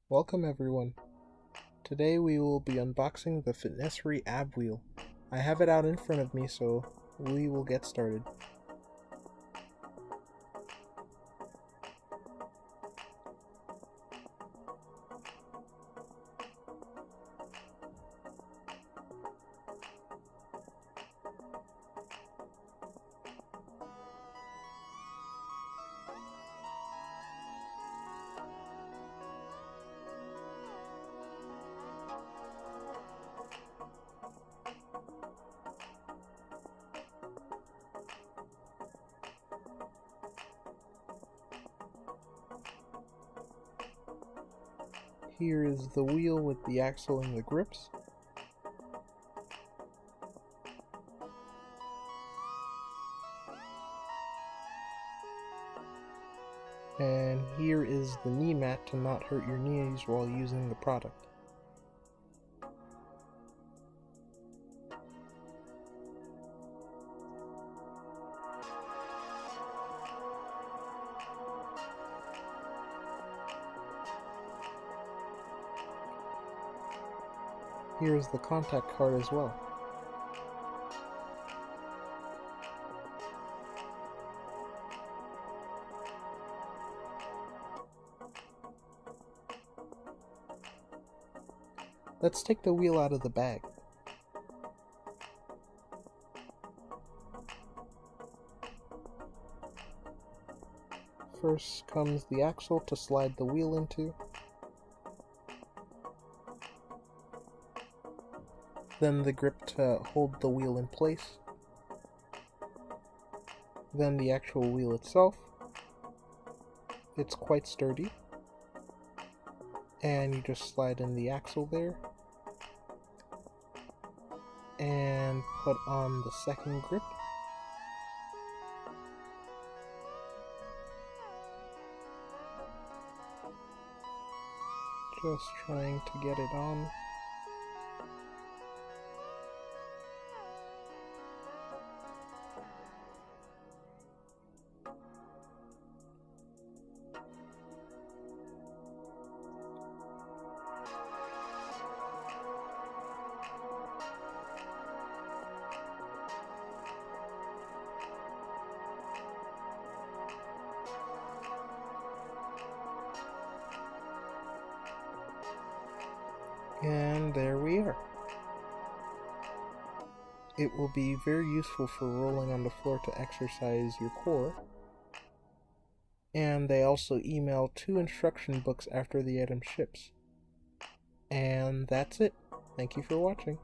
Welcome everyone. Today we will be unboxing the Fitnessery ab wheel. I have it out in front of me, so we will get started. Here is the wheel with the axle and the grips. And here is the knee mat to not hurt your knees while using the product. Here is the contact card as well. Let's take the wheel out of the bag. First comes the axle to slide the wheel into. Then the grip to hold the wheel in place. Then the actual wheel itself. It's quite sturdy. And you just slide in the axle there. And put on the second grip. Just trying to get it on. And there we are. It will be very useful for rolling on the floor to exercise your core. And they also email 2 instruction books after the item ships. And that's it. Thank you for watching.